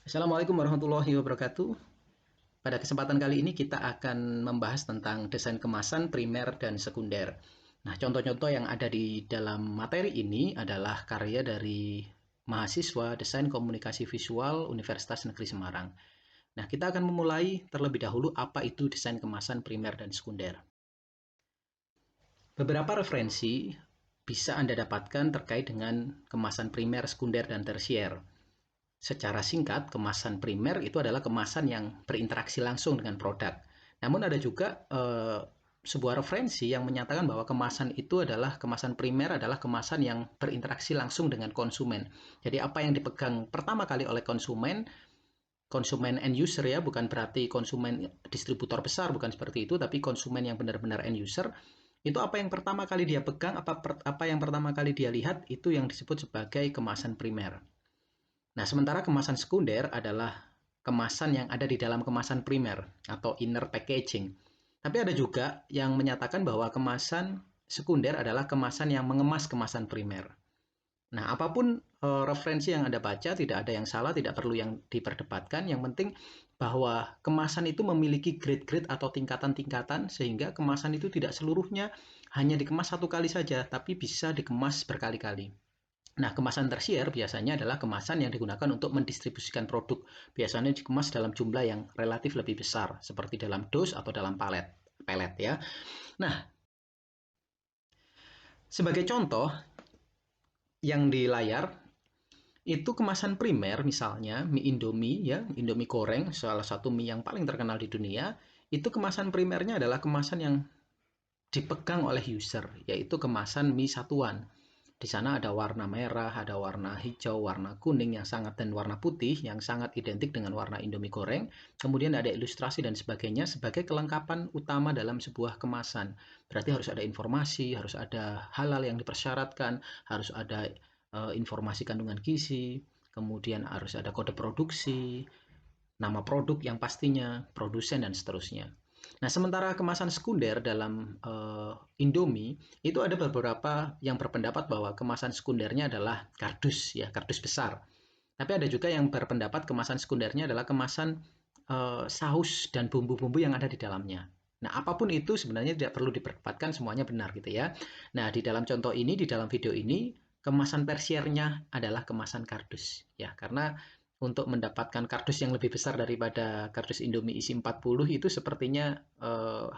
Assalamualaikum warahmatullahi wabarakatuh. Pada kesempatan kali ini kita akan membahas tentang desain kemasan primer dan sekunder. Nah, contoh-contoh yang ada di dalam materi ini adalah karya dari mahasiswa Desain Komunikasi Visual Universitas Negeri Semarang. Nah, kita akan memulai terlebih dahulu apa itu desain kemasan primer dan sekunder. Beberapa referensi bisa Anda dapatkan terkait dengan kemasan primer, sekunder, dan tersier. Secara singkat, kemasan primer itu adalah kemasan yang berinteraksi langsung dengan produk. Namun ada juga sebuah referensi yang menyatakan bahwa kemasan itu adalah kemasan primer adalah kemasan yang berinteraksi langsung dengan konsumen. Jadi apa yang dipegang pertama kali oleh konsumen end user ya, bukan berarti konsumen distributor besar, bukan seperti itu, tapi konsumen yang benar-benar end user, itu apa yang pertama kali dia pegang, apa yang pertama kali dia lihat, itu yang disebut sebagai kemasan primer. Nah, sementara kemasan sekunder adalah kemasan yang ada di dalam kemasan primer atau inner packaging. Tapi ada juga yang menyatakan bahwa kemasan sekunder adalah kemasan yang mengemas kemasan primer. Nah, apapun referensi yang Anda baca, tidak ada yang salah, tidak perlu yang diperdebatkan. Yang penting bahwa kemasan itu memiliki grade-grade atau tingkatan-tingkatan, sehingga kemasan itu tidak seluruhnya hanya dikemas satu kali saja, tapi bisa dikemas berkali-kali. Nah, kemasan tersier biasanya adalah kemasan yang digunakan untuk mendistribusikan produk. Biasanya dikemas dalam jumlah yang relatif lebih besar, seperti dalam dos atau dalam pelet ya. Nah, sebagai contoh yang di layar itu kemasan primer, misalnya mie Indomie ya, Indomie goreng, salah satu mie yang paling terkenal di dunia. Itu kemasan primernya adalah kemasan yang dipegang oleh user, yaitu kemasan mie satuan. Di sana ada warna merah, ada warna hijau, warna kuning yang sangat, dan warna putih yang sangat identik dengan warna Indomie goreng. Kemudian ada ilustrasi dan sebagainya sebagai kelengkapan utama dalam sebuah kemasan. Berarti harus ada informasi, harus ada halal yang dipersyaratkan, harus ada informasi kandungan gizi, kemudian harus ada kode produksi, nama produk yang pastinya, produsen, dan seterusnya. Nah, sementara kemasan sekunder dalam Indomie itu ada beberapa yang berpendapat bahwa kemasan sekundernya adalah kardus ya, kardus besar. Tapi ada juga yang berpendapat kemasan sekundernya adalah kemasan saus dan bumbu-bumbu yang ada di dalamnya. Nah, apapun itu sebenarnya tidak perlu diperdebatkan, semuanya benar gitu ya. Nah, di dalam contoh ini, di dalam video ini, kemasan tersiernya adalah kemasan kardus ya, karena untuk mendapatkan kardus yang lebih besar daripada kardus Indomie isi 40 itu sepertinya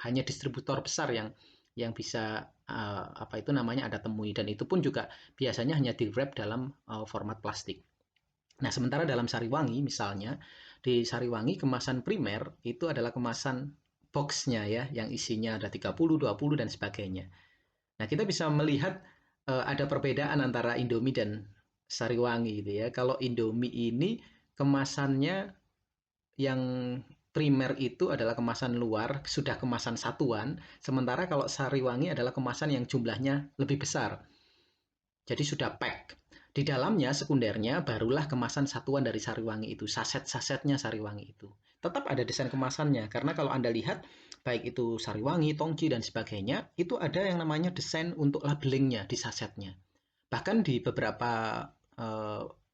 hanya distributor besar yang bisa apa itu namanya ada temui, dan itu pun juga biasanya hanya di wrap dalam format plastik. Nah, sementara dalam Sariwangi misalnya, di Sariwangi kemasan primer itu adalah kemasan boxnya ya, yang isinya ada 30, 20, dan sebagainya. Nah, kita bisa melihat ada perbedaan antara Indomie dan Sariwangi gitu ya. Kalau Indomie ini kemasannya yang primer itu adalah kemasan luar, sudah kemasan satuan, sementara kalau Sariwangi adalah kemasan yang jumlahnya lebih besar. Jadi sudah pack. Di dalamnya sekundernya barulah kemasan satuan dari Sariwangi itu, saset-sasetnya Sariwangi itu. Tetap ada desain kemasannya, karena kalau Anda lihat, baik itu Sariwangi, Tongji, dan sebagainya, itu ada yang namanya desain untuk labelingnya di sasetnya. Bahkan di beberapa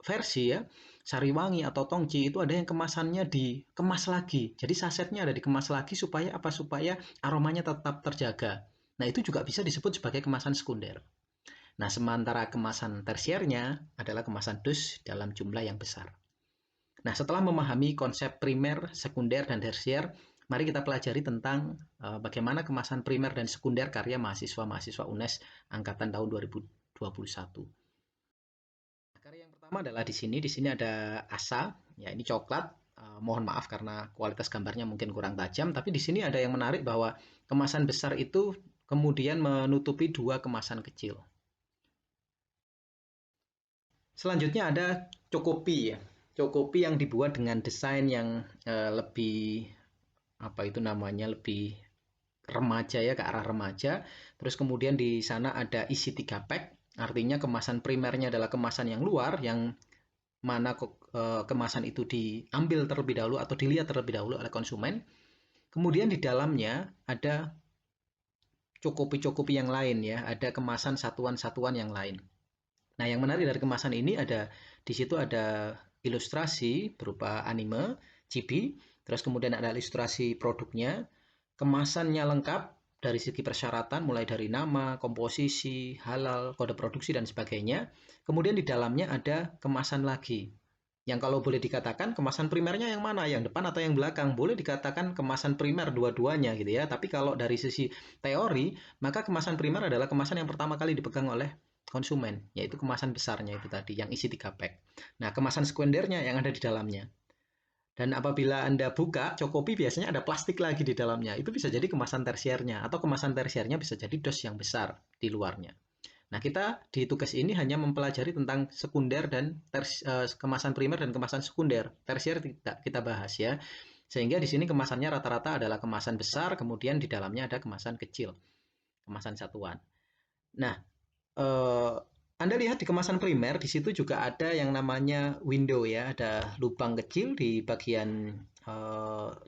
versi ya, Sariwangi atau Tongji itu ada yang kemasannya dikemas lagi. Jadi sasetnya ada dikemas lagi supaya apa? Supaya aromanya tetap terjaga. Nah, itu juga bisa disebut sebagai kemasan sekunder. Nah, sementara kemasan tersiernya adalah kemasan dus dalam jumlah yang besar. Nah, setelah memahami konsep primer, sekunder, dan tersier, mari kita pelajari tentang bagaimana kemasan primer dan sekunder karya mahasiswa-mahasiswa UNES angkatan tahun 2021. Karya yang pertama adalah di sini. Di sini ada asa, ya ini coklat. Mohon maaf karena kualitas gambarnya mungkin kurang tajam, tapi di sini ada yang menarik bahwa kemasan besar itu kemudian menutupi dua kemasan kecil. Selanjutnya ada Cokopi ya. Cokopi yang dibuat dengan desain yang lebih apa itu namanya, lebih remaja ya, ke arah remaja. Terus kemudian di sana ada isi 3 pack, artinya kemasan primernya adalah kemasan yang luar, yang mana kemasan itu diambil terlebih dahulu atau dilihat terlebih dahulu oleh konsumen. Kemudian di dalamnya ada cokopi-cokopi yang lain ya, ada kemasan satuan-satuan yang lain. Nah, yang menarik dari kemasan ini ada di situ ada ilustrasi berupa anime, chibi, terus kemudian ada ilustrasi produknya, kemasannya lengkap dari segi persyaratan mulai dari nama, komposisi, halal, kode produksi dan sebagainya. Kemudian di dalamnya ada kemasan lagi. Yang kalau boleh dikatakan kemasan primernya yang mana? Yang depan atau yang belakang? Boleh dikatakan kemasan primer dua-duanya gitu ya. Tapi kalau dari sisi teori, maka kemasan primer adalah kemasan yang pertama kali dipegang oleh konsumen, yaitu kemasan besarnya itu tadi, yang isi 3 pack. Nah, kemasan sekundernya yang ada di dalamnya. Dan apabila Anda buka, Chocopi biasanya ada plastik lagi di dalamnya. Itu bisa jadi kemasan tersiernya, atau kemasan tersiernya bisa jadi dos yang besar di luarnya. Nah, kita di tugas ini hanya mempelajari tentang sekunder dan kemasan primer dan kemasan sekunder. Tersier tidak kita bahas ya. Sehingga di sini kemasannya rata-rata adalah kemasan besar, kemudian di dalamnya ada kemasan kecil, kemasan satuan. Nah, Anda lihat di kemasan primer, di situ juga ada yang namanya window ya, ada lubang kecil di bagian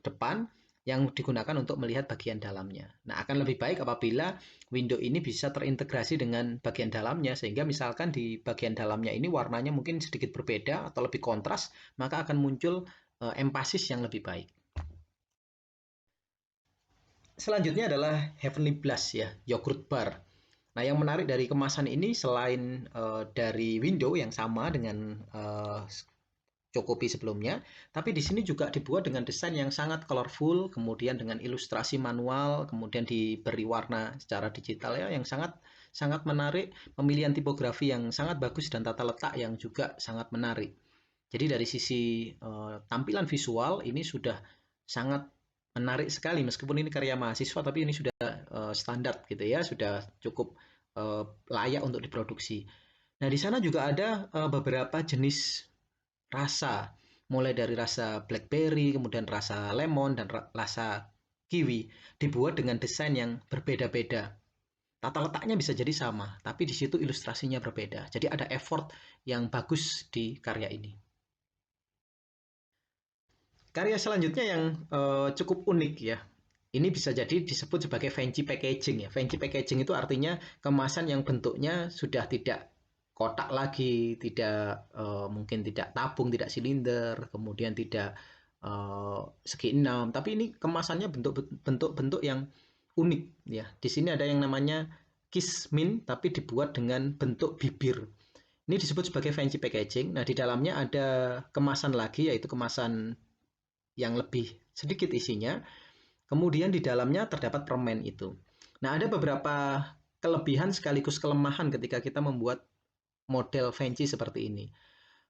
depan yang digunakan untuk melihat bagian dalamnya. Nah, akan lebih baik apabila window ini bisa terintegrasi dengan bagian dalamnya, sehingga misalkan di bagian dalamnya ini warnanya mungkin sedikit berbeda atau lebih kontras, maka akan muncul empasis yang lebih baik. Selanjutnya adalah Heavenly Blast ya, yogurt bar. Nah, yang menarik dari kemasan ini selain dari window yang sama dengan Chocopi sebelumnya, tapi di sini juga dibuat dengan desain yang sangat colorful, kemudian dengan ilustrasi manual, kemudian diberi warna secara digital ya, yang sangat sangat menarik, pemilihan tipografi yang sangat bagus dan tata letak yang juga sangat menarik. Jadi dari sisi tampilan visual ini sudah sangat menarik sekali, meskipun ini karya mahasiswa, tapi ini sudah standar gitu ya, sudah cukup layak untuk diproduksi. Nah, di sana juga ada beberapa jenis rasa, mulai dari rasa blackberry, kemudian rasa lemon, dan rasa kiwi, dibuat dengan desain yang berbeda-beda. Tata letaknya bisa jadi sama, tapi di situ ilustrasinya berbeda. Jadi ada effort yang bagus di karya ini. Karya selanjutnya yang cukup unik ya. Ini bisa jadi disebut sebagai fancy packaging ya. Fancy packaging itu artinya kemasan yang bentuknya sudah tidak kotak lagi, tidak mungkin tidak tabung, tidak silinder, kemudian tidak segi enam, tapi ini kemasannya bentuk-bentuk yang unik ya. Di sini ada yang namanya kismin, tapi dibuat dengan bentuk bibir. Ini disebut sebagai fancy packaging. Nah, di dalamnya ada kemasan lagi, yaitu kemasan yang lebih sedikit isinya. Kemudian di dalamnya terdapat permen itu. Nah, ada beberapa kelebihan sekaligus kelemahan ketika kita membuat model fancy seperti ini.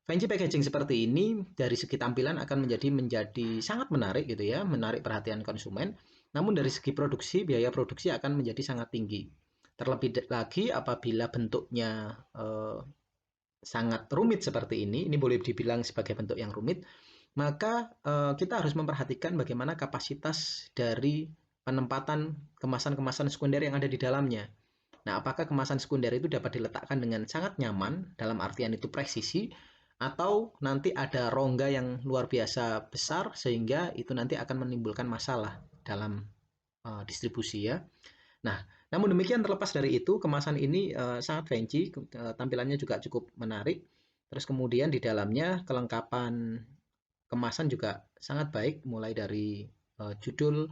Fancy packaging seperti ini dari segi tampilan akan menjadi sangat menarik gitu ya, menarik perhatian konsumen. Namun dari segi produksi, biaya produksi akan menjadi sangat tinggi. Terlebih lagi apabila bentuknya sangat rumit seperti ini boleh dibilang sebagai bentuk yang rumit, maka kita harus memperhatikan bagaimana kapasitas dari penempatan kemasan-kemasan sekunder yang ada di dalamnya. Nah, apakah kemasan sekunder itu dapat diletakkan dengan sangat nyaman, dalam artian itu presisi, atau nanti ada rongga yang luar biasa besar sehingga itu nanti akan menimbulkan masalah dalam distribusi ya. Nah, namun demikian terlepas dari itu, kemasan ini sangat fancy, tampilannya juga cukup menarik. Terus kemudian di dalamnya kelengkapan kemasan juga sangat baik, mulai dari judul,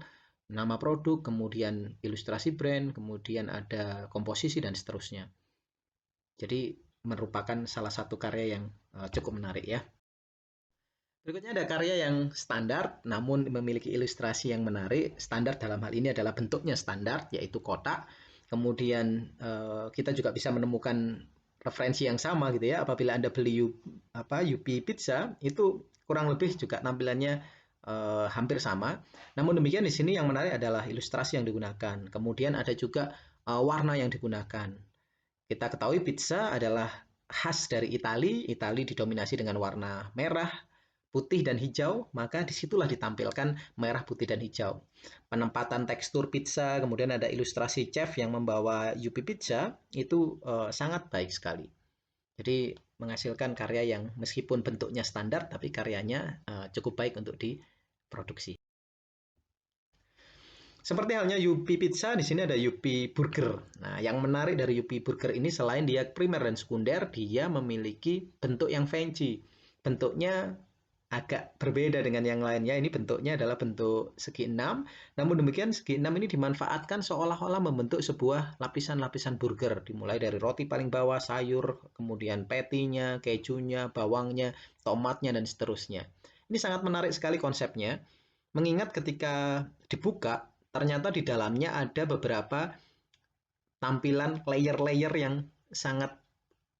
nama produk, kemudian ilustrasi brand, kemudian ada komposisi dan seterusnya. Jadi merupakan salah satu karya yang cukup menarik ya. Berikutnya ada karya yang standar namun memiliki ilustrasi yang menarik. Standar dalam hal ini adalah bentuknya standar, yaitu kotak. Kemudian kita juga bisa menemukan referensi yang sama gitu ya. Apabila Anda beli Yupi Pizza, itu kurang lebih juga tampilannya hampir sama. Namun demikian di sini yang menarik adalah ilustrasi yang digunakan. Kemudian ada juga warna yang digunakan. Kita ketahui pizza adalah khas dari Italia. Italia didominasi dengan warna merah, putih dan hijau, maka disitulah ditampilkan merah, putih, dan hijau. Penempatan tekstur pizza, kemudian ada ilustrasi chef yang membawa Yupi Pizza, itu sangat baik sekali. Jadi menghasilkan karya yang meskipun bentuknya standar, tapi karyanya cukup baik untuk diproduksi. Seperti halnya Yupi Pizza, di sini ada Yupi Burger. Nah, yang menarik dari Yupi Burger ini selain dia primer dan sekunder, dia memiliki bentuk yang fancy. bentuknya agak berbeda dengan yang lainnya. Ini bentuknya adalah bentuk segi enam. Namun demikian segi enam ini dimanfaatkan seolah-olah membentuk sebuah lapisan-lapisan burger. Dimulai dari roti paling bawah, sayur, kemudian patty-nya, kejunya, bawangnya, tomatnya, dan seterusnya. Ini sangat menarik sekali konsepnya. Mengingat ketika dibuka, ternyata di dalamnya ada beberapa tampilan layer-layer yang sangat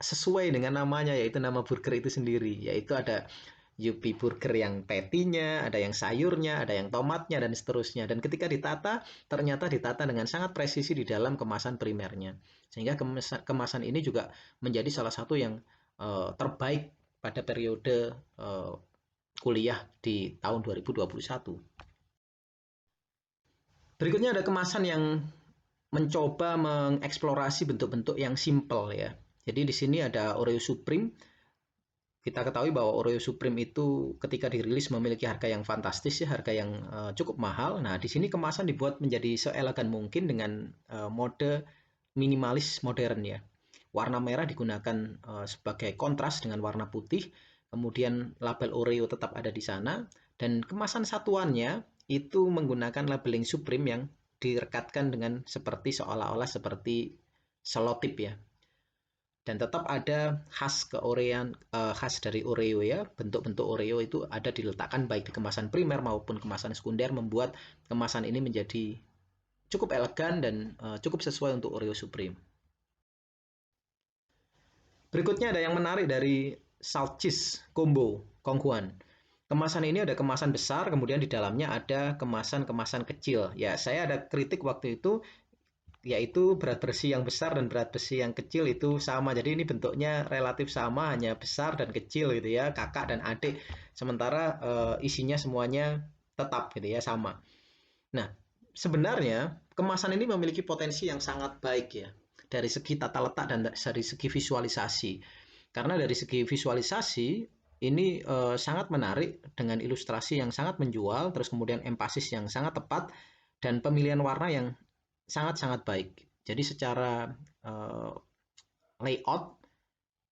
sesuai dengan namanya, yaitu nama burger itu sendiri. Yaitu ada Yupi burger yang patty-nya, ada yang sayurnya, ada yang tomatnya, dan seterusnya. Dan ketika ditata, ternyata ditata dengan sangat presisi di dalam kemasan primernya. Sehingga kemasan ini juga menjadi salah satu yang terbaik pada periode kuliah di tahun 2021. Berikutnya ada kemasan yang mencoba mengeksplorasi bentuk-bentuk yang simple ya. Jadi di sini ada Oreo Supreme. Kita ketahui bahwa Oreo Supreme itu ketika dirilis memiliki harga yang fantastis ya, harga yang cukup mahal. Nah, di sini kemasan dibuat menjadi seelegan mungkin dengan mode minimalis modern ya. Warna merah digunakan sebagai kontras dengan warna putih. Kemudian label Oreo tetap ada di sana dan kemasan satuannya itu menggunakan labeling Supreme yang direkatkan dengan seperti seolah-olah seperti selotip ya. Dan tetap ada khas keorean khas dari Oreo ya, bentuk-bentuk Oreo itu ada diletakkan baik di kemasan primer maupun kemasan sekunder, membuat kemasan ini menjadi cukup elegan dan cukup sesuai untuk Oreo Supreme. Berikutnya ada yang menarik dari Salt Cheese Combo Konghuan. Kemasan ini ada kemasan besar, kemudian di dalamnya ada kemasan-kemasan kecil. Ya, saya ada kritik waktu itu, yaitu berat bersih yang besar dan berat bersih yang kecil itu sama. Jadi ini bentuknya relatif sama, hanya besar dan kecil gitu ya, kakak dan adik. Sementara isinya semuanya tetap gitu ya, sama. Nah, sebenarnya kemasan ini memiliki potensi yang sangat baik ya, dari segi tata letak dan dari segi visualisasi. Karena dari segi visualisasi ini sangat menarik dengan ilustrasi yang sangat menjual, terus kemudian empasis yang sangat tepat dan pemilihan warna yang sangat-sangat baik. Jadi secara layout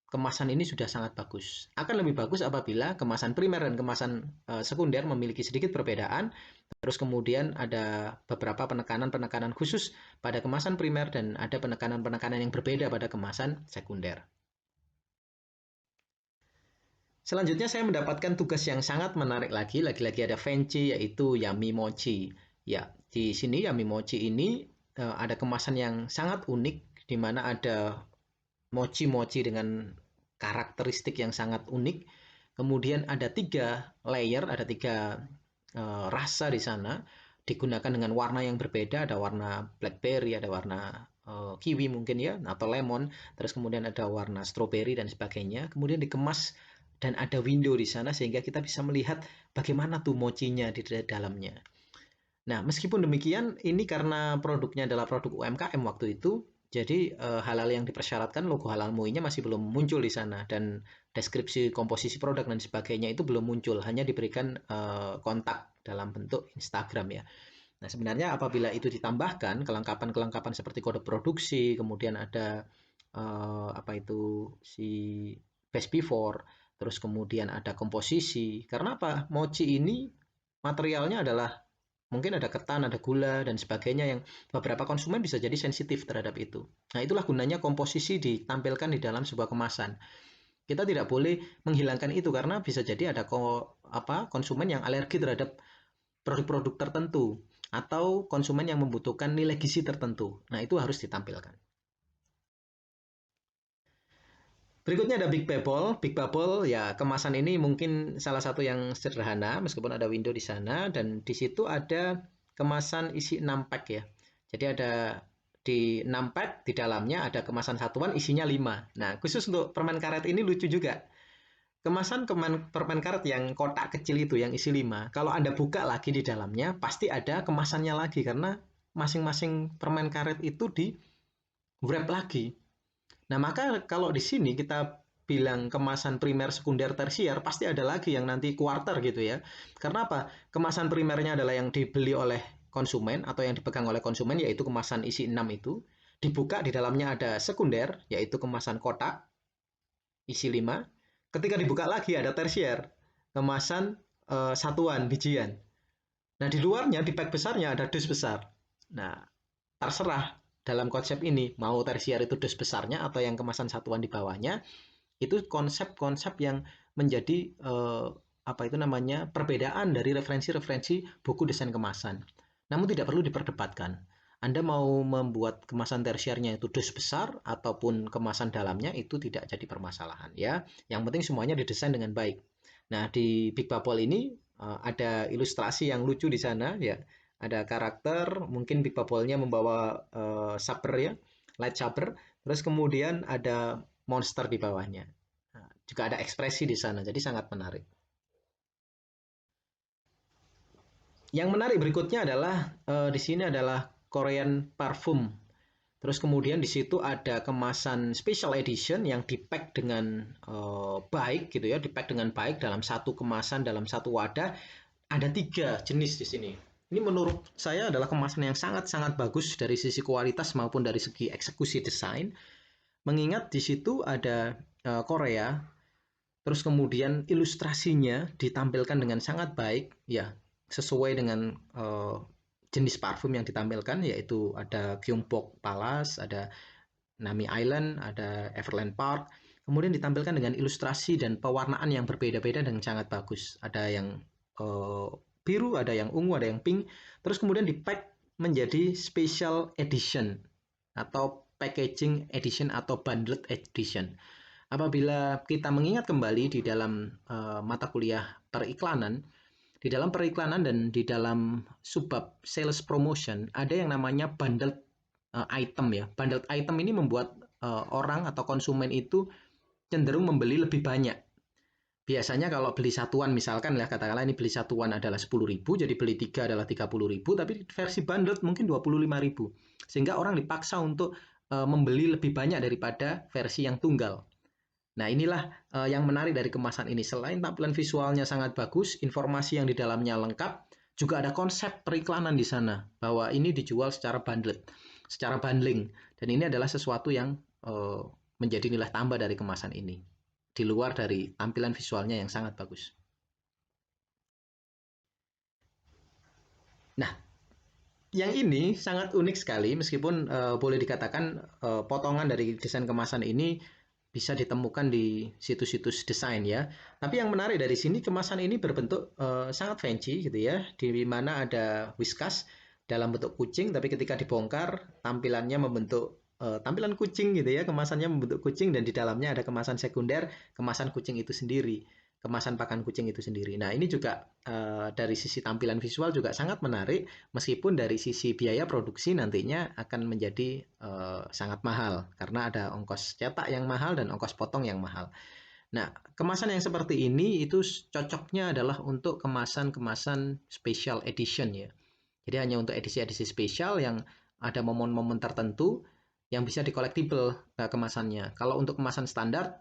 kemasan ini sudah sangat bagus. Akan lebih bagus apabila kemasan primer dan kemasan sekunder memiliki sedikit perbedaan. Terus kemudian ada beberapa penekanan-penekanan khusus pada kemasan primer dan ada penekanan-penekanan yang berbeda pada kemasan sekunder. Selanjutnya saya mendapatkan tugas yang sangat menarik lagi-lagi ada fancy yaitu Yummy Mochi. Ya, di sini Yummy Mochi ini ada kemasan yang sangat unik di mana ada mochi-mochi dengan karakteristik yang sangat unik. Kemudian ada 3 layer, ada 3 rasa di sana, digunakan dengan warna yang berbeda, ada warna blackberry, ada warna kiwi mungkin ya, atau lemon, terus kemudian ada warna strawberry dan sebagainya. Kemudian dikemas dan ada window di sana sehingga kita bisa melihat bagaimana tuh mochinya di dalamnya. Nah, meskipun demikian, ini karena produknya adalah produk UMKM waktu itu, jadi hal-hal yang dipersyaratkan logo halal MUI-nya masih belum muncul di sana dan deskripsi komposisi produk dan sebagainya itu belum muncul, hanya diberikan kontak dalam bentuk Instagram ya. Nah, sebenarnya apabila itu ditambahkan kelengkapan-kelengkapan seperti kode produksi, kemudian ada apa itu si best before, terus kemudian ada komposisi. Karena apa? Mochi ini materialnya adalah mungkin ada ketan, ada gula, dan sebagainya yang beberapa konsumen bisa jadi sensitif terhadap itu. Nah, itulah gunanya komposisi ditampilkan di dalam sebuah kemasan. Kita tidak boleh menghilangkan itu karena bisa jadi ada konsumen yang alergi terhadap produk-produk tertentu atau konsumen yang membutuhkan nilai gizi tertentu. Nah, itu harus ditampilkan. Berikutnya ada Big Bubble. Big Bubble ya kemasan ini mungkin salah satu yang sederhana meskipun ada window di sana dan di situ ada kemasan isi 6 pack ya. Jadi ada di 6 pack di dalamnya ada kemasan satuan isinya 5. Nah, khusus untuk permen karet ini lucu juga. Kemasan permen karet yang kotak kecil itu yang isi 5. Kalau Anda buka lagi di dalamnya pasti ada kemasannya lagi karena masing-masing permen karet itu di wrap lagi. Nah, maka kalau di sini kita bilang kemasan primer, sekunder, tersier, pasti ada lagi yang nanti kuarter gitu ya. Karena apa? Kemasan primernya adalah yang dibeli oleh konsumen atau yang dipegang oleh konsumen, yaitu kemasan isi 6 itu. Dibuka, di dalamnya ada sekunder, yaitu kemasan kotak, isi 5. Ketika dibuka lagi ada tersier, kemasan satuan bijian. Nah, di luarnya di pack besarnya ada dus besar. Nah, terserah dalam konsep ini mau tersier itu dus besarnya atau yang kemasan satuan di bawahnya. Itu konsep-konsep yang menjadi apa itu namanya perbedaan dari referensi-referensi buku desain kemasan. Namun tidak perlu diperdebatkan. Anda mau membuat kemasan tersiernya itu dus besar ataupun kemasan dalamnya itu tidak jadi permasalahan ya. Yang penting semuanya didesain dengan baik. Nah, di Big Bubble ini ada ilustrasi yang lucu di sana ya. Ada karakter, mungkin Big Bubble-nya membawa saber ya, light saber. Terus kemudian ada monster di bawahnya. Nah, juga ada ekspresi di sana, jadi sangat menarik. Yang menarik berikutnya adalah di sini adalah Korean parfum. Terus kemudian di situ ada kemasan special edition yang dipack dengan baik gitu ya, dipack dengan baik dalam satu kemasan dalam satu wadah. Ada 3 jenis di sini. Ini menurut saya adalah kemasan yang sangat-sangat bagus dari sisi kualitas maupun dari segi eksekusi desain. Mengingat di situ ada Korea, terus kemudian ilustrasinya ditampilkan dengan sangat baik, ya sesuai dengan jenis parfum yang ditampilkan, yaitu ada Gyeongbok Palace, ada Nami Island, ada Everland Park. Kemudian ditampilkan dengan ilustrasi dan pewarnaan yang berbeda-beda dan sangat bagus. Ada yang biru, ada yang ungu, ada yang pink. Terus kemudian dipack menjadi special edition atau packaging edition atau bundled edition. Apabila kita mengingat kembali di dalam mata kuliah periklanan, di dalam periklanan dan di dalam subbab sales promotion ada yang namanya bundled item ya. Bundled item ini membuat orang atau konsumen itu cenderung membeli lebih banyak. Biasanya kalau beli satuan misalkan ya katakanlah ini beli satuan adalah 10.000, jadi beli 3 adalah 30.000, tapi versi bundled mungkin 25.000. Sehingga orang dipaksa untuk membeli lebih banyak daripada versi yang tunggal. Nah, inilah yang menarik dari kemasan ini. Selain tampilan visualnya sangat bagus, informasi yang di dalamnya lengkap, juga ada konsep periklanan di sana bahwa ini dijual secara bundled, secara bundling. Dan ini adalah sesuatu yang menjadi nilai tambah dari kemasan ini. Di luar dari tampilan visualnya yang sangat bagus. Nah, yang ini sangat unik sekali meskipun boleh dikatakan potongan dari desain kemasan ini bisa ditemukan di situs-situs desain ya. Tapi yang menarik dari sini kemasan ini berbentuk sangat fancy gitu ya, di mana ada whiskas dalam bentuk kucing, tapi ketika dibongkar tampilannya membentuk tampilan kucing gitu ya, kemasannya membentuk kucing dan di dalamnya ada kemasan sekunder, kemasan kucing itu sendiri, kemasan pakan kucing itu sendiri. Nah ini juga dari sisi tampilan visual juga sangat menarik, meskipun dari sisi biaya produksi nantinya akan menjadi sangat mahal karena ada ongkos cetak yang mahal dan ongkos potong yang mahal. Nah, kemasan yang seperti ini itu cocoknya adalah untuk kemasan-kemasan special edition ya. Jadi hanya untuk edisi-edisi spesial yang ada momen-momen tertentu yang bisa di-collectible kemasannya. Kalau untuk kemasan standar,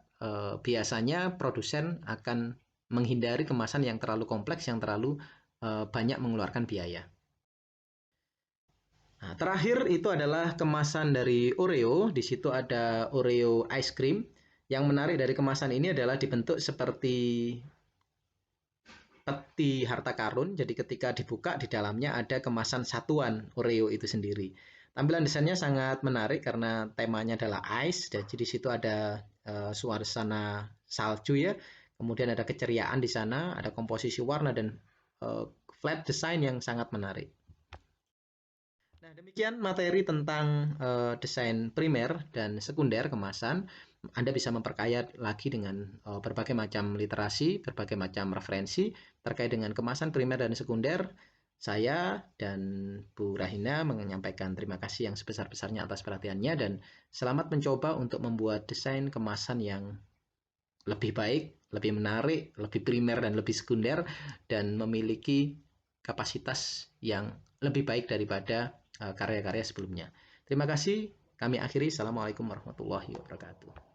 biasanya produsen akan menghindari kemasan yang terlalu kompleks, yang terlalu banyak mengeluarkan biaya. Nah, terakhir itu adalah kemasan dari Oreo. Di situ ada Oreo ice cream. Yang menarik dari kemasan ini adalah dibentuk seperti peti harta karun. Jadi ketika dibuka di dalamnya ada kemasan satuan Oreo itu sendiri. Tampilan desainnya sangat menarik karena temanya adalah ice. Jadi di situ ada suasana salju ya. Kemudian ada keceriaan di sana, ada komposisi warna dan flat design yang sangat menarik. Nah, demikian materi tentang desain primer dan sekunder kemasan. Anda bisa memperkaya lagi dengan berbagai macam literasi, berbagai macam referensi terkait dengan kemasan primer dan sekunder. Saya dan Bu Rahina menyampaikan terima kasih yang sebesar-besarnya atas perhatiannya dan selamat mencoba untuk membuat desain kemasan yang lebih baik, lebih menarik, lebih primer dan lebih sekunder dan memiliki kapasitas yang lebih baik daripada karya-karya sebelumnya. Terima kasih. Kami akhiri. Assalamualaikum warahmatullahi wabarakatuh.